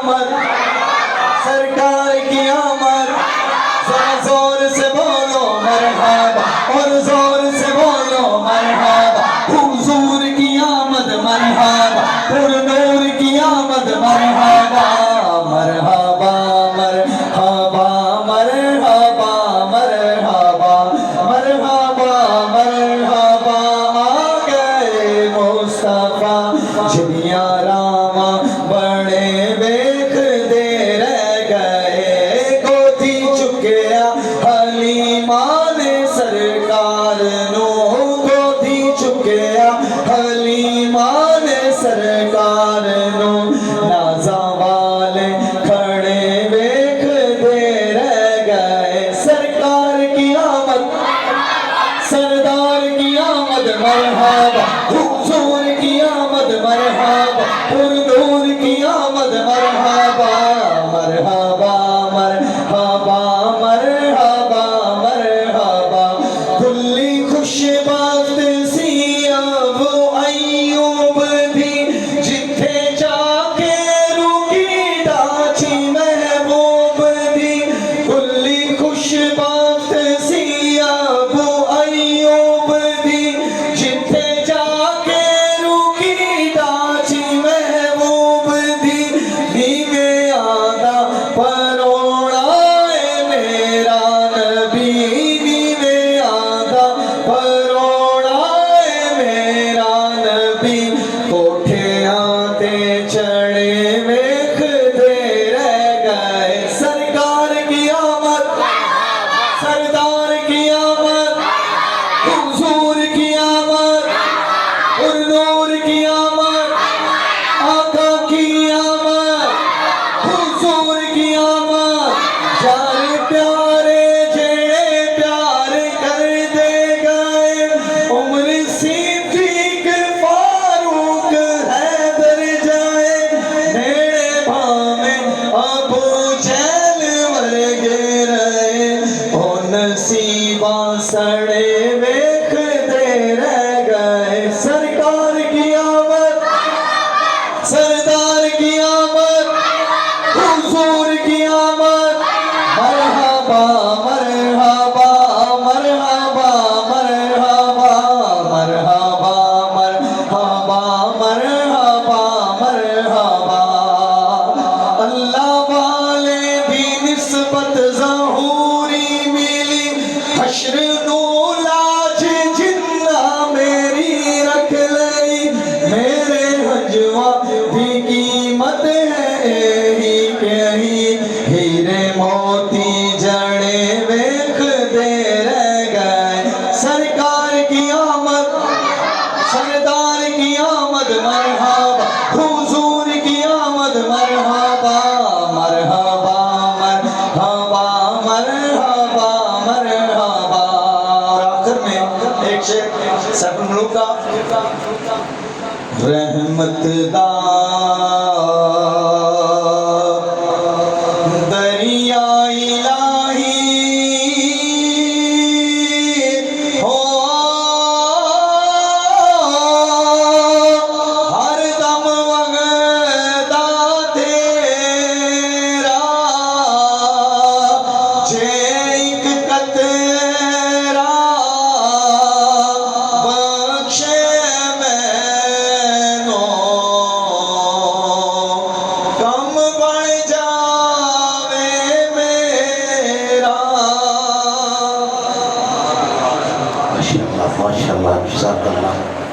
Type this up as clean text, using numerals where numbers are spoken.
آمد سرکار کی آمد ذرا زور سے بولو مرحبا اور زور سے بولو مرحبا حضور کی آمد مرحبا پر نور کی آمد مرحبا مرحبا مرحبا مرحبا مرحبا مرحبا مرحبا آ گئے مصطفیٰ جنیا راما بڑے بیک دے رہ گئے گودھی چکیا حلیمان سرکار نو گودھی چکیا حلیمان سرکار نو نازا والے کھڑے بیک دے رہ گئے سرکار کی آمد سردار کی آمد مرحبا حضور کی آمد مرحبا پردور کی آمد مرحبا مرحبا مرحبا مرحبا مرحبا کلی خوش بخت سی اب ایوب بھی جتھے جا کے رکی ڈاچی محبوب بھی کلی خوش بخت سی اب ایوب بھی جتھے جا کے رکی ڈاچی محبوب بھی نیوے آدھا پروڑا ہے میرا نبی نیوے آدھا پروڑا ہے میرا نبی کوٹھے آتے چڑھے ویکھ دے رہ گئے سرکار کی آمد سردار کی آمد حضور کی آمد اور نور کی آمد آقا کی آمد حضور کی آمد پیارے پیارے جڑے پیار کر دے گئے عمر صدیق فاروق حیدر جائے میرے بھامے ابو جہل ورگے رہے او نصیبہ سڑے ویکھ دے رہ گئے سرکار کی آمد سردار کی آمد حضور کی آمد مرحبا مرحبا مرحبا مرحبا مرحبا مرحبا مرحبا مرحبا اللہ والے بھی نسبت ظہوری ملی حشر نو لاج جنہ میری رکھ لئی میرے حجوہ بھی قیمت ہے ہی کہیں ہیرے موتی جڑے ویکھ دے رہ گئے سرکار کی آمد سردار کی آمد مرحبا حضور کی آمد مرحبا مرحبا مرحبا مرحبا مرحبا اور آخر میں ایک شعر سیف الملوک کا رحمت دا دریا الہی ہو ہر دم وغدا تیرا جے ایک قطرہ بخشے مینوں کم بڑھ جاوے میرا ماشاءاللہ ماشاءاللہ جزاک اللہ